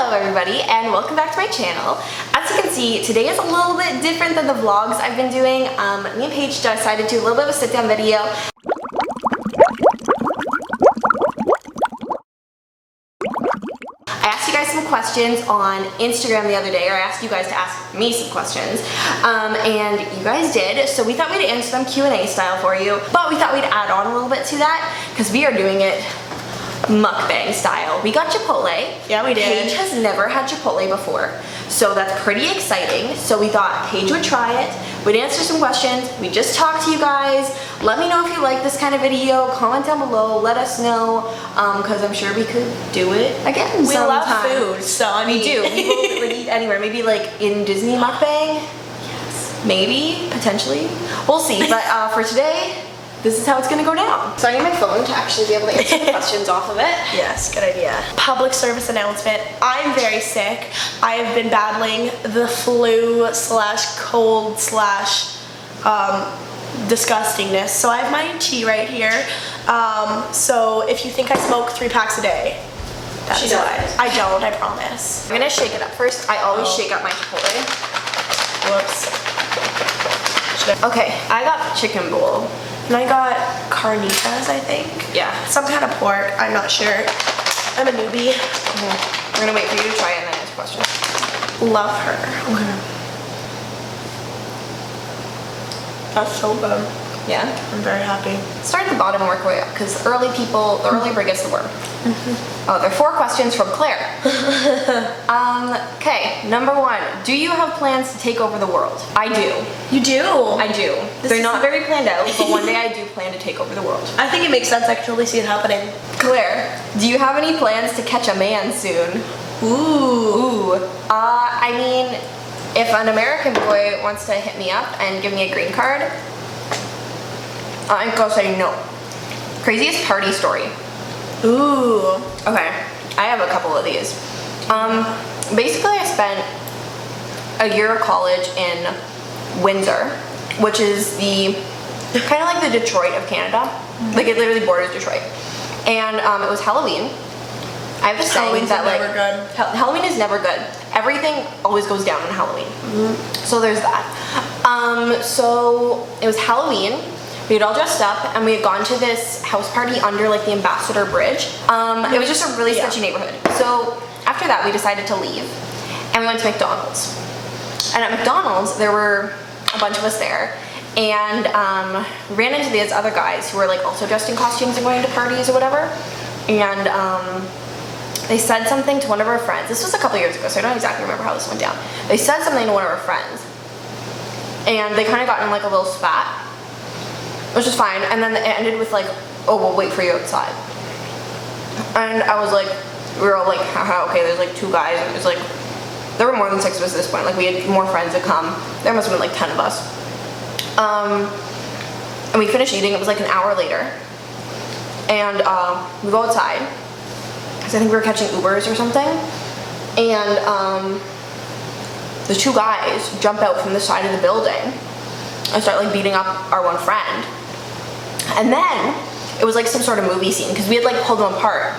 Hello everybody and welcome back to my channel. As you can see, today is a little bit different than the vlogs I've been doing. Me and Paige decided to do a little bit of a sit down video. I asked you guys some questions on Instagram the other day, or I asked you guys to ask me some questions, and you guys did, so we thought we'd answer them Q&A style for you, but we thought we'd add on a little bit to that, because we are doing it mukbang style. We got Chipotle. Yeah, we did. Paige has never had Chipotle before, so that's pretty exciting. So we thought Paige would try it, we'd answer some questions, we'd just talk to you guys. Let me know if you like this kind of video. Comment down below, let us know, because I'm sure we could do it again We sometime. love food, so I mean. We do. We will like, eat anywhere. Maybe like in Disney mukbang? Yes. Maybe, potentially. We'll see, but for today, this is how it's gonna go down. So I need my phone to actually be able to answer the questions off of it. Yes, good idea. Public service announcement. I'm very sick. I have been battling the flu / cold / disgustingness. So I have my tea right here. So if you think I smoke 3 packs a day, that's why. I don't, I promise. I'm gonna shake it up first. I always shake up my Chipotle. Whoops. Okay, I got chicken bowl. And I got carnitas, I think. Yeah. Some kind of pork, I'm not sure. I'm a newbie. We're gonna wait for you to try it and then ask questions. Love her. Okay. That's so good. Yeah? I'm very happy. Start at the bottom and work our way up, because the early bird gets the worm. Oh, there are 4 questions from Claire. Okay, number 1. Do you have plans to take over the world? I do. You do? I do. They're not very planned out, but one day I do plan to take over the world. I think it makes sense. I can totally see it happening. Claire, do you have any plans to catch a man soon? Ooh. I mean, if an American boy wants to hit me up and give me a green card, I'm gonna say no. Craziest party story. Ooh. Okay, I have a couple of these. Basically I spent a year of college in Windsor, which is the kind of like the Detroit of Canada. Like it literally borders Detroit. And it was Halloween. I have this saying that like never good. Halloween is never good. Everything always goes down on Halloween. So there's that. So it was Halloween. We had all dressed up and we had gone to this house party under like the Ambassador Bridge. It was just a really sketchy neighborhood. So after that we decided to leave and we went to McDonald's. And at McDonald's there were a bunch of us there and we ran into these other guys who were like also dressed in costumes and going to parties or whatever. And they said something to one of our friends. This was a couple years ago, so I don't exactly remember how this went down. They said something to one of our friends and they kind of got in like a little spat, which is fine, and then it ended with like, oh, we'll wait for you outside. And I was like, we were all like, haha, okay, there's like 2 guys, and it was like, there were more than 6 of us at this point, like we had more friends that come, there must have been like 10 of us. And we finished eating, it was like an hour later, and we go outside, because I think we were catching Ubers or something, and the 2 guys jump out from the side of the building and start like beating up our one friend. And then it was like some sort of movie scene because we had like pulled them apart,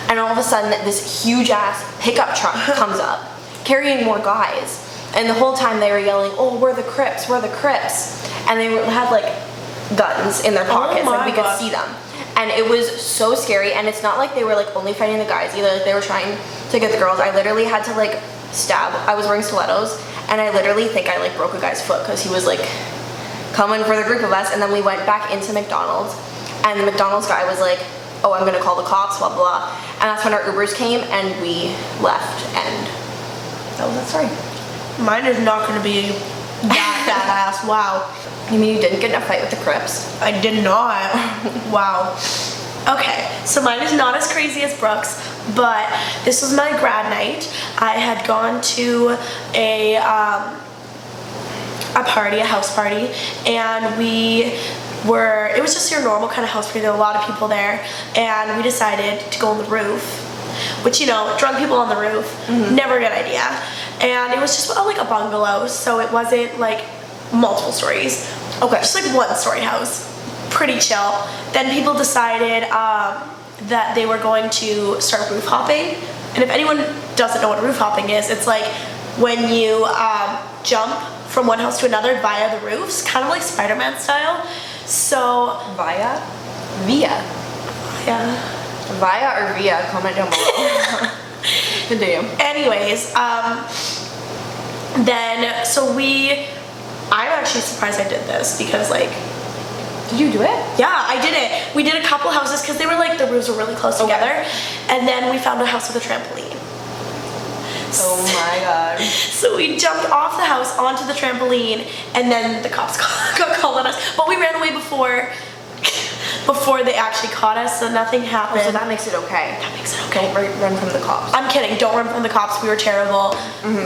and all of a sudden this huge ass pickup truck comes up carrying more guys, and the whole time they were yelling, oh, we're the Crips, we're the Crips, and they had like guns in their pockets, like we could see them, and it was so scary. And it's not like they were like only fighting the guys either, like they were trying to get the girls. I literally had to like stab, I was wearing stilettos, and I literally think I like broke a guy's foot because he was like coming for the group of us. And then we went back into McDonald's and the McDonald's guy was like, oh, I'm gonna call the cops, blah blah, and that's when our Ubers came and we left, and that was that story. Mine is not gonna be that badass. Wow. You mean you didn't get in a fight with the Crips? I did not. Wow. Okay, so mine is not as crazy as Brooke's, but this was my grad night. I had gone to a party, a house party, and it was just your normal kind of house party. There were a lot of people there, and we decided to go on the roof, which, you know, drunk people on the roof, never a good idea. And it was just like a bungalow, so it wasn't like multiple stories. Okay, just like 1-story house, pretty chill. Then people decided that they were going to start roof hopping And if anyone doesn't know what roof hopping is, it's like when you jump from one house to another via the roofs, kind of like Spider-Man style. So Via? yeah. Via or via? Comment down below. Damn. Anyways, then so I'm actually surprised I did this because like. Did you do it? Yeah, I did it. We did a couple houses because they were like, the roofs were really close together. And then we found a house with a trampoline. Oh my god. So we jumped off the house onto the trampoline and then the cops got called on us. But we ran away before they actually caught us, so nothing happened. Oh, so that makes it okay. That makes it okay. Don't run from the cops. I'm kidding. Don't run from the cops. We were terrible.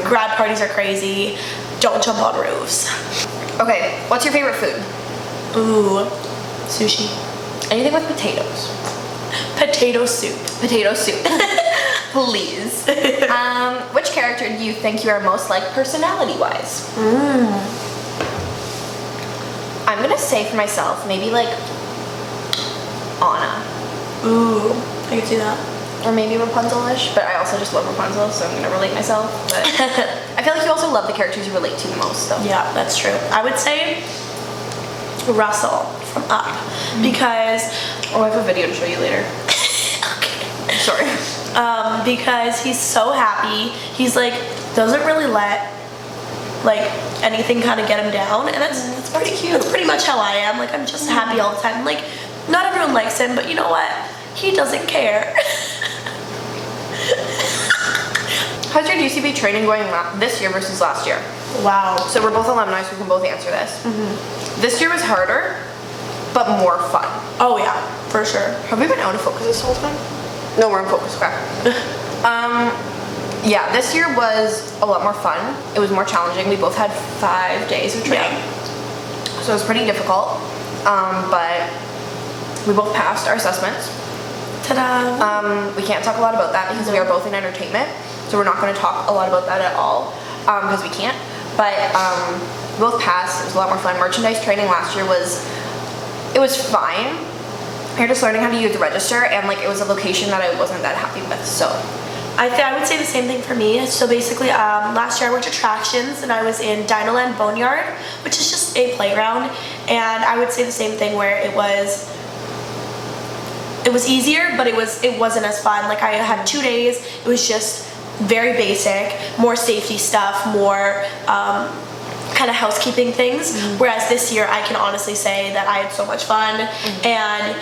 Grad parties are crazy. Don't jump on roofs. Okay, what's your favorite food? Ooh, sushi. Anything with potatoes. Potato soup. Potato soup. Please. Which character do you think you are most like personality-wise? I'm gonna say for myself, maybe like Anna. Ooh, I could see that. Or maybe Rapunzel-ish, but I also just love Rapunzel, so I'm gonna relate myself. But I feel like you also love the characters you relate to the most, though. Yeah, that's true. I would say Russell from Up because I have a video to show you later. okay. Sorry. Because he's so happy. He's like doesn't really let like anything kind of get him down, and that's pretty cute. That's pretty much how I am. Like I'm just happy all the time. Like not everyone likes him, but you know what? He doesn't care. How's your DCP training going this year versus last year? Wow. So we're both alumni, so we can both answer this. This year was harder, but more fun. Oh yeah, for sure. Have we been out of focus this whole time? No, we're in focus, crap. Yeah, this year was a lot more fun. It was more challenging. We both had 5 days of training. So it was pretty difficult, but we both passed our assessments. Ta-da! We can't talk a lot about that because we are both in entertainment, so we're not going to talk a lot about that at all because we can't. But we both passed. It was a lot more fun. Merchandise training last year was fine. You're just learning how to use the register, and like it was a location that I wasn't that happy with. So I would say the same thing for me. So basically, last year I worked attractions, and I was in Dinoland Boneyard, which is just a playground. And I would say the same thing where it was easier, but it wasn't as fun. Like I had 2 days. It was just very basic, more safety stuff, more kind of housekeeping things. Whereas this year, I can honestly say that I had so much fun, and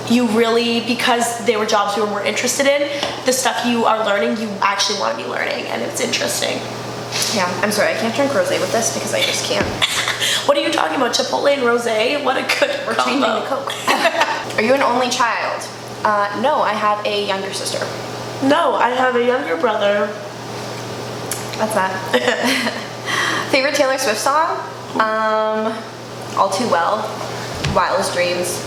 you really, because they were jobs we were more interested in, the stuff you are learning, you actually want to be learning, and it's interesting. yeah, I'm sorry, I can't drink rosé with this because I just can't. What are you talking about? Chipotle and rosé? What a good We're combo. changing the Coke. Are you an only child? No, I have a younger sister. No, I have a younger brother. That's that. Favorite Taylor Swift song? All Too Well, Wildest Dreams,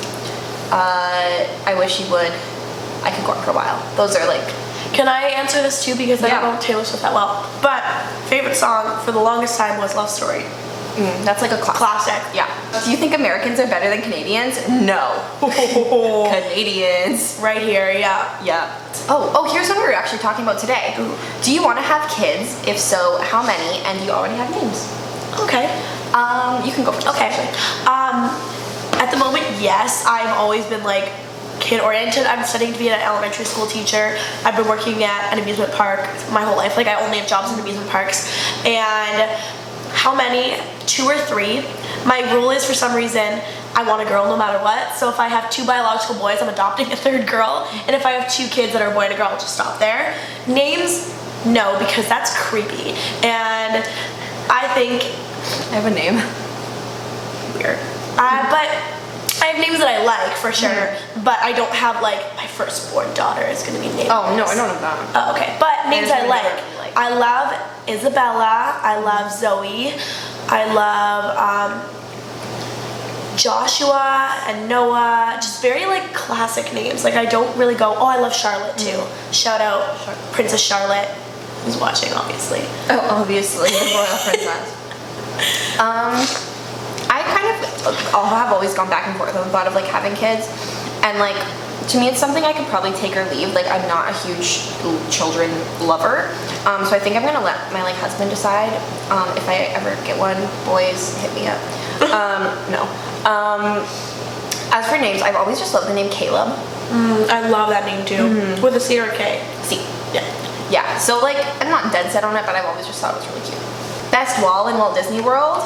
I Wish You Would, I Could Go On For A While. Those are like... Can I answer this too, because I don't know Taylor Swift that well. But favorite song for the longest time was Love Story. That's like a classic. Yeah. Do you think Americans are better than Canadians? No. Canadians. Right here, yeah. Yeah. Oh, here's what we were actually talking about today. Ooh. Do you want to have kids? If so, how many? And do you already have names? Okay. You can go first. Okay. Actually. At the moment, yes. I've always been like kid-oriented. I'm studying to be an elementary school teacher. I've been working at an amusement park my whole life. Like I only have jobs in amusement parks. And how many? 2 or 3. My rule is, for some reason, I want a girl no matter what. So if I have 2 biological boys, I'm adopting a 3rd girl. And if I have 2 kids that are a boy and a girl, I'll just stop there. Names, no, because that's creepy. And I think I have a name. Weird. But I have names that I like, for sure. But I don't have, like, my firstborn daughter is going to be named. Oh, no, I don't have that. Oh, okay. But names I like. I love Isabella. I love Zoe. I love Joshua and Noah. Just very like classic names. Like I don't really go, oh, I love Charlotte too. Shout out Princess Charlotte, who's watching, obviously. Oh, obviously, the royal princess. I kind of have always gone back and forth on the thought of like having kids, and like to me, it's something I could probably take or leave. Like, I'm not a huge children lover. So I think I'm gonna let my like husband decide if I ever get one. Boys, hit me up. No. As for names, I've always just loved the name Caleb. I love that name too. With a C or a K. C. Yeah. Yeah, so like, I'm not dead set on it, but I've always just thought it was really cute. Best wall in Walt Disney World?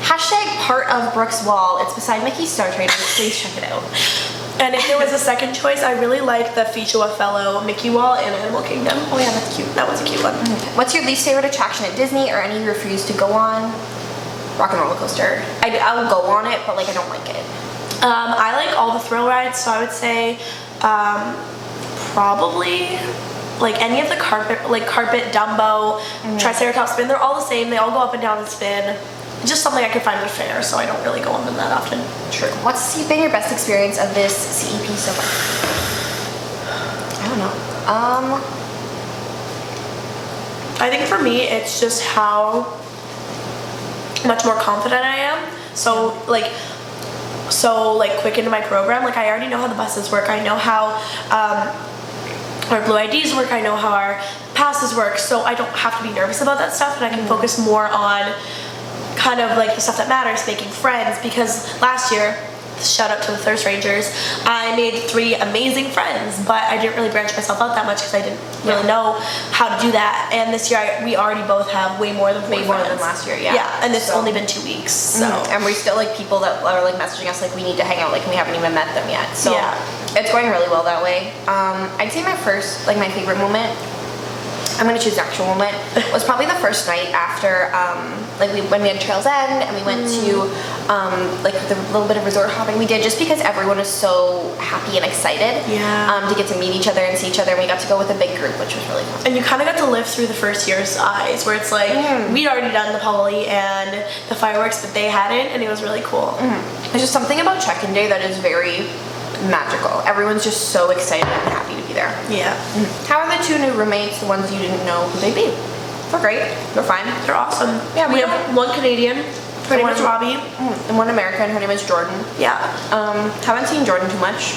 Hashtag part of Brooke's wall. It's beside Mickey's Star Trader. Please check it out. And if there was a second choice, I really like the Feature a Fellow Mickey wall in Animal Kingdom. Oh yeah, that's cute. That was a cute one. What's your least favorite attraction at Disney, or any you refuse to go on? Rock and Roller Coaster. I'll go on it, but like, I don't like it. I like all the thrill rides, so I would say probably like any of the carpet Dumbo, Triceratops spin. They're all the same. They all go up and down and spin. It's just something I can find at a fair, so I don't really go on them that often. True. What's been your best experience of this CEP so far? I don't know. I think for me, it's just how much more confident I am. So quick into my program. Like, I already know how the buses work. I know how our Blue IDs work. I know how our passes work. So I don't have to be nervous about that stuff, and I can focus more on kind of like the stuff that matters, making friends. Because last year, shout out to the Thirst Rangers, I made 3 amazing friends, but I didn't really branch myself out that much because I didn't really know how to do that. And this year, we already both have way more than last year. Yeah. Yeah, and it's only been 2 weeks. So and we still like people that are like messaging us like we need to hang out, like we haven't even met them yet. So yeah, it's going really well that way. I'd say my favorite moment, I'm gonna choose the actual moment, was probably the first night after when we had Trails End and we went to like the little bit of resort hopping we did, just because everyone was so happy and excited to get to meet each other and see each other, and we got to go with a big group, which was really fun. And you kind of got to live through the first year's eyes, where it's like we'd already done the poly and the fireworks, but they hadn't, and it was really cool. There's just something about check-in day that is very magical. Everyone's just so excited and happy to be there. Yeah. How are the 2 new roommates, the ones you didn't know who they'd be? They're great. They're fine. They're awesome. Yeah, we have one Canadian. Her name is Robbie. And one American. Her name is Jordan. Yeah. Haven't seen Jordan too much.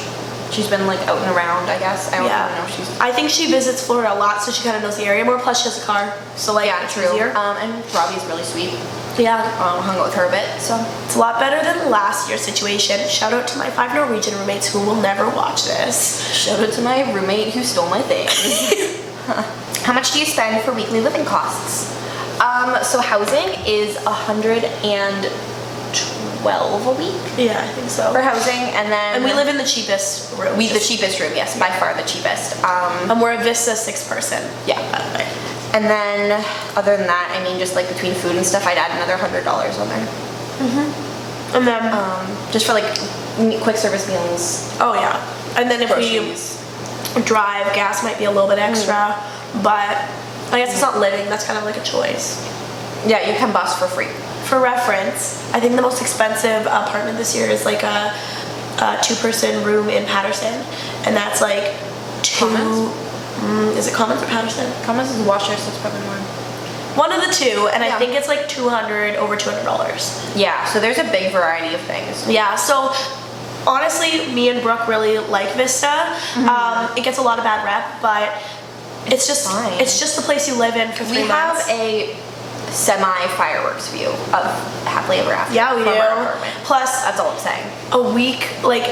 She's been like out and around, I guess. I don't know. I think she visits Florida a lot, so she kind of knows the area more. Plus, she has a car, so like it's easier. And Robbie's really sweet. Yeah. Hung out with her a bit, so it's a lot better than last year's situation. Shout out to my 5 Norwegian roommates who will never watch this. Shout out to my roommate who stole my things. How much do you spend for weekly living costs? So housing is $112 a week. Yeah, I think so. For housing, and we live in the cheapest room. The cheapest room, yes, by far the cheapest. And we're a Vista 6-person. Yeah. By the way. And then, other than that, I mean, just like between food and stuff, I'd add another $100 on there. And then, just for like quick service meals. Oh yeah. And then if groceries. we drive, gas might be a little bit extra, but I guess it's not living. That's kind of like a choice. Yeah, you can bus for free. For reference, I think the most expensive apartment this year is like a 2-person room in Patterson, and that's like is it Commons or Patterson? Commons is Washer, so it's probably more. One of the two, and I think it's like over $200. Yeah, so there's a big variety of things. Yeah, so honestly, me and Brooke really like Vista. It gets a lot of bad rep, but it's just fine. It's just the place you live in for 3 months. We have a semi-fireworks view of Happily Ever After. Yeah, we do. Plus, that's all I'm saying. A week, like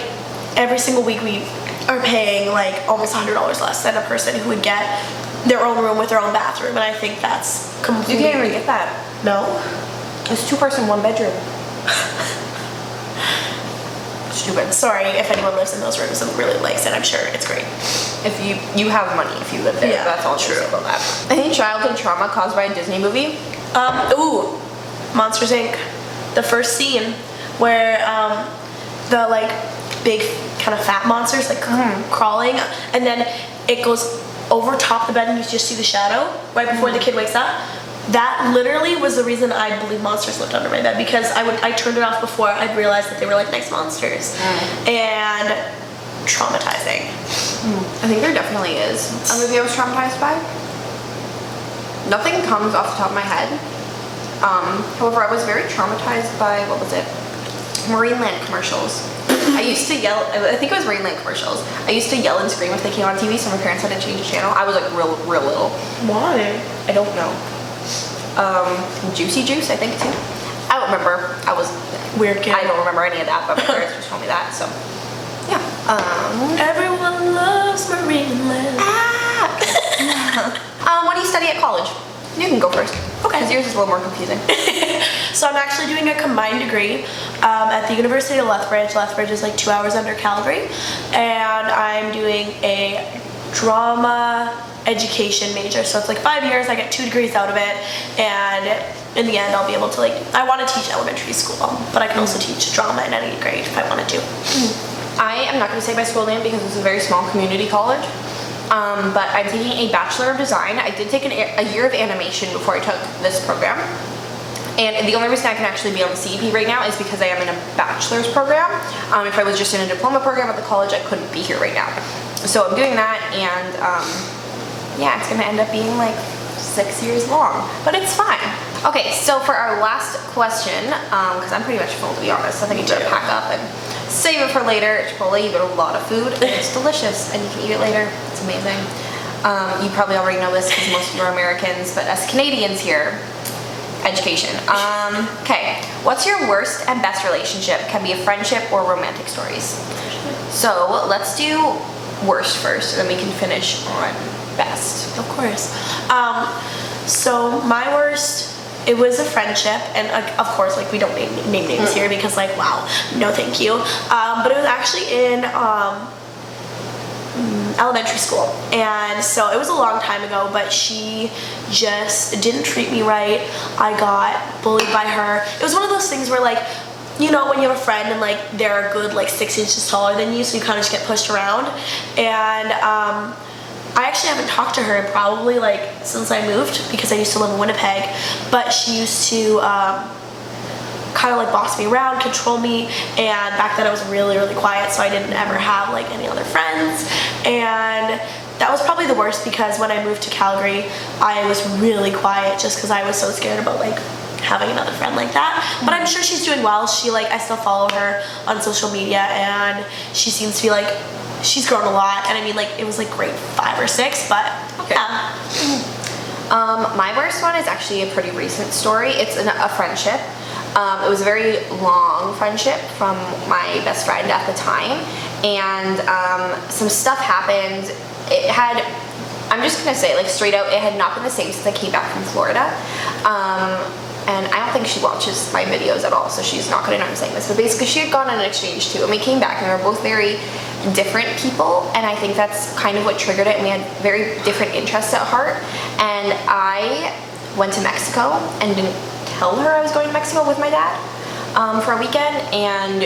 every single week, we are paying like almost $100 less than a person who would get their own room with their own bathroom, and I think that's completely. You can't even get that. No. It's 2-person, 1 bedroom. Stupid. Sorry if anyone lives in those rooms and really likes it. I'm sure it's great. If you have money, if you live there, that's all true about that. Any childhood trauma caused by a Disney movie? Monsters Inc. The first scene where the like big kind of fat monsters like crawling, and then it goes over top the bed and you just see the shadow right before the kid wakes up. That literally was the reason I believe monsters lived under my bed, because I turned it off before I'd realized that they were like nice monsters. And traumatizing. I think there definitely is a movie I was traumatized by. Nothing comes off the top of my head. However, I was very traumatized by, what was it? Marineland commercials. I used to yell, I think it was Rainland commercials. I used to yell and scream if they came on TV, so my parents had to change the channel. I was like real little. Why? I don't know. Juicy Juice, I think too. I don't remember. I was Weird kid. I don't remember any of that, but my parents just told me that, so yeah. Everyone loves Marineland. What do you study at college? You can go first. Okay. Because yours is a little more confusing. So I'm actually doing a combined degree at the University of Lethbridge. Lethbridge is like 2 hours under Calgary. And I'm doing a drama education major. So it's like 5 years, I get 2 degrees out of it. And in the end, I'll be able to I want to teach elementary school, but I can also teach drama in any grade if I wanted to. I am not going to say my school name because it's a very small community college. But I'm taking a Bachelor of Design. I did take a year of animation before I took this program. And the only reason I can actually be on the CEP right now is because I am in a bachelor's program. If I was just in a diploma program at the college, I couldn't be here right now. So I'm doing that, and yeah, it's going to end up being like 6 years long, but it's fine. Okay, so for our last question, because I'm pretty much full to be honest, I think you better pack up and save it for later. At Chipotle, you get a lot of food, and it's delicious, and you can eat it later. It's amazing. You probably already know this because most of you are Americans, but us Canadians here, education. Okay, what's your worst and best relationship? Can be a friendship or romantic stories. So let's do worst first, and then we can finish on best. Of course. So my worst, it was a friendship, and of course, we don't name names here because wow, no thank you. But it was actually in elementary school, and so it was a long time ago, but she just didn't treat me right. I got bullied by her. It was one of those things where you know when you have a friend and they're a good 6 inches taller than you, so you kind of just get pushed around. And I actually haven't talked to her in probably since I moved, because I used to live in Winnipeg, but she used to kind of boss me around, control me, and back then I was really quiet, so I didn't ever have any other friends. And that was probably the worst, because when I moved to Calgary, I was really quiet just because I was so scared about having another friend like that. But I'm sure she's doing well. She I still follow her on social media, and she seems to be she's grown a lot. And I mean it was grade 5 or 6, but okay. Yeah. My worst one is actually a pretty recent story. It's a friendship. It was a very long friendship from my best friend at the time, and some stuff happened. I'm just gonna say straight out, it had not been the same since I came back from Florida. And I don't think she watches my videos at all, so she's not gonna know I'm saying this, but basically she had gone on an exchange too, and we came back and we were both very different people, and I think that's kind of what triggered it, and we had very different interests at heart. And I went to Mexico and didn't tell her I was going to Mexico with my dad for a weekend, and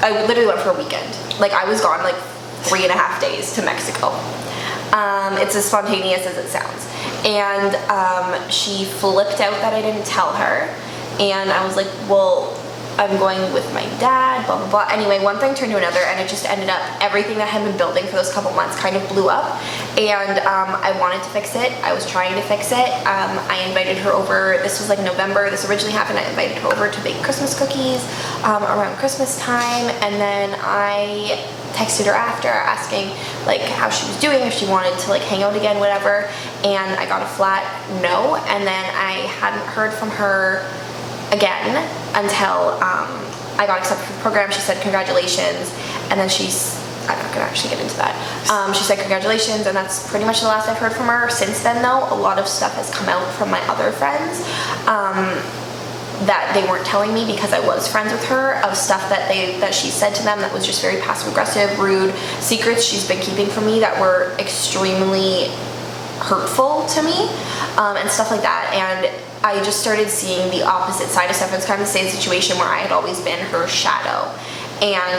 I literally went for a weekend. I was gone 3.5 days to Mexico. It's as spontaneous as it sounds. And she flipped out that I didn't tell her, and I was like, well, I'm going with my dad, blah, blah, blah. Anyway, one thing turned to another, and it just ended up, everything that had been building for those couple months kind of blew up, and I wanted to fix it. I was trying to fix it. I invited her over. This was November. This originally happened. I invited her over to bake Christmas cookies around Christmas time, and then I texted her after asking how she was doing, if she wanted to hang out again, whatever, and I got a flat no. And then I hadn't heard from her again until I got accepted for the program. She said congratulations, and then I'm not gonna actually get into that. She said congratulations, and that's pretty much the last I've heard from her. Since then though, a lot of stuff has come out from my other friends that they weren't telling me because I was friends with her, of stuff that she said to them that was just very passive aggressive, rude, secrets she's been keeping from me that were extremely hurtful to me, and stuff like that. And I just started seeing the opposite side of stuff. It's kind of the same situation where I had always been her shadow, and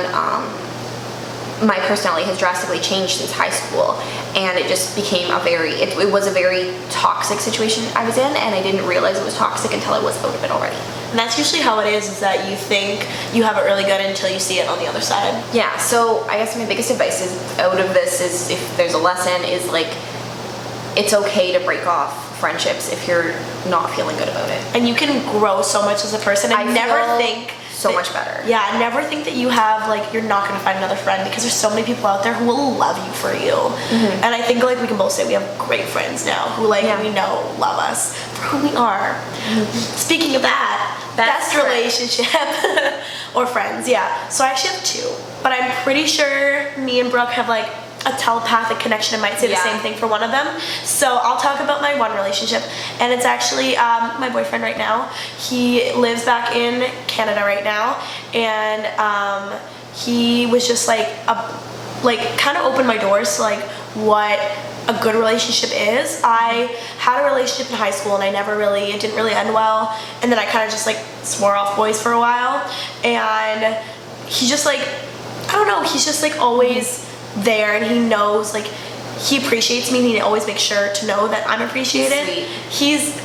my personality has drastically changed since high school, and it just became it was a very toxic situation I was in, and I didn't realize it was toxic until I was out of it already. And that's usually how it is that you think you have it really good until you see it on the other side. Yeah, so I guess my biggest advice is out of this is, if there's a lesson, is it's okay to break off friendships if you're not feeling good about it. And you can grow so much as a person. I never think so much better. Yeah, never think that you have, like, you're not gonna find another friend, because there's so many people out there who will love you for you. And I think, like, we can both say we have great friends now who, like, we know love us for who we are. Speaking of that, best relationship or friends, yeah. So I actually have two, but I'm pretty sure me and Brooke have, like, a telepathic connection. I might say the same thing for one of them. So I'll talk about my one relationship, and it's actually my boyfriend right now. He lives back in Canada right now, and he was just like kind of opened my doors to like what a good relationship is. I had a relationship in high school, and it didn't really end well, and then I kind of just like swore off boys for a while, and he just like, I don't know, he's just like always there, and he knows, like, he appreciates me, and he always makes sure to know that I'm appreciated. He's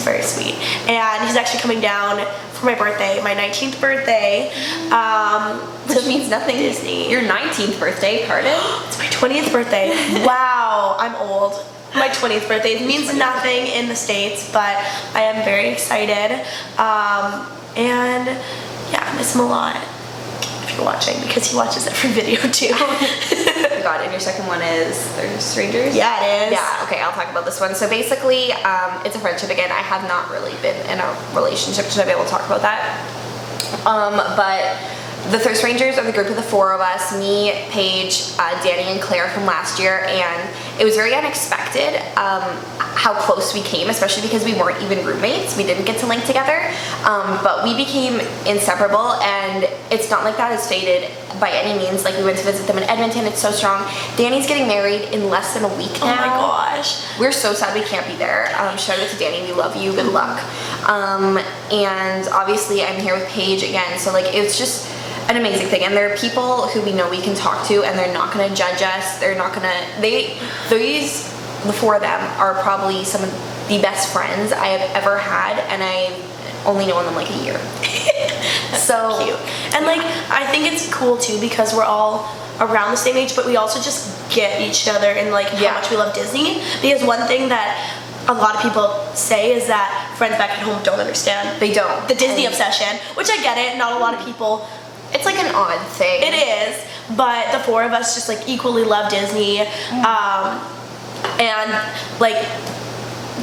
very sweet, and he's actually coming down for my birthday, my 19th birthday, which means nothing. Disney. Your 19th birthday, pardon? It's my 20th birthday. Wow, I'm old. My 20th birthday. It means nothing in the States, but I am very excited, and yeah, I miss him a lot. You're watching, because he watches every video too. Oh my god, and your second one is They're Strangers? Yeah, it is. Yeah, okay, I'll talk about this one. So basically, it's a friendship again. I have not really been in a relationship to be able to talk about that. But the Third Strangers are the group of the four of us, me, Paige, Danny, and Claire from last year, and it was very unexpected how close we came, especially because we weren't even roommates. We didn't get to link together, but we became inseparable, and it's not like that has faded by any means. Like, we went to visit them in Edmonton. It's so strong. Danny's getting married in less than a week now. Oh my gosh. We're so sad we can't be there. Shout out to Danny. We love you. Good luck. And obviously I'm here with Paige again, so like, it's just an amazing thing, and there are people who we know we can talk to, and they're not going to judge us. They're not going to, the four of them are probably some of the best friends I have ever had, and I've only known them like a year. So cute. And like, I think it's cool too, because we're all around the same age, but we also just get each other and like how much we love Disney. Because one thing that a lot of people say is that friends back at home don't understand. They don't. The Disney obsession, which I get it. Not a lot of people. It's like an odd thing. It is, but the four of us just like equally love Disney, and like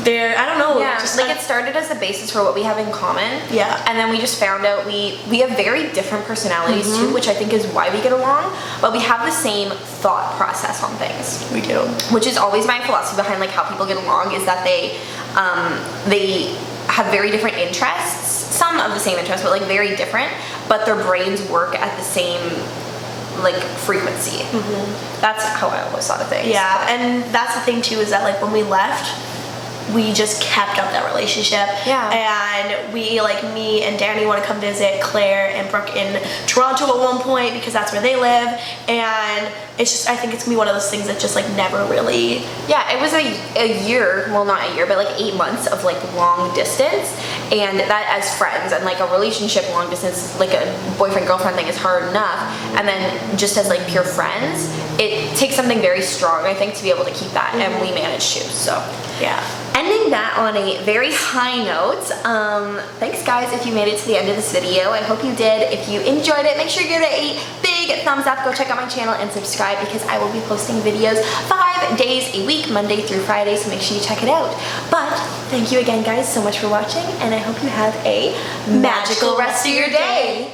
I don't know. Yeah, just like it started as the basis for what we have in common. Yeah. And then we just found out we have very different personalities too, which I think is why we get along, but we have the same thought process on things. We do. Which is always my philosophy behind like how people get along, is that they have very different interests, some of the same interests, but like very different, but their brains work at the same like frequency. That's how I always thought of things. Yeah, and that's the thing too, is that like when we left, we just kept up that relationship. Yeah. And we, like, me and Danny want to come visit Claire and Brooke in Toronto at one point, because that's where they live. And it's just, I think it's gonna be one of those things that just like never really. Yeah, it was a year, well not a year, but like 8 months of like long distance, and that as friends, and like a relationship long distance, like a boyfriend girlfriend thing is hard enough, and then just as like pure friends, it takes something very strong, I think, to be able to keep that, and we managed to. So yeah. Ending that on a very high note, thanks guys if you made it to the end of this video. I hope you did. If you enjoyed it, make sure you give it a big thumbs up. Go check out my channel and subscribe, because I will be posting videos 5 days a week, Monday through Friday, so make sure you check it out. But thank you again guys so much for watching, and I hope you have a magical rest of your day.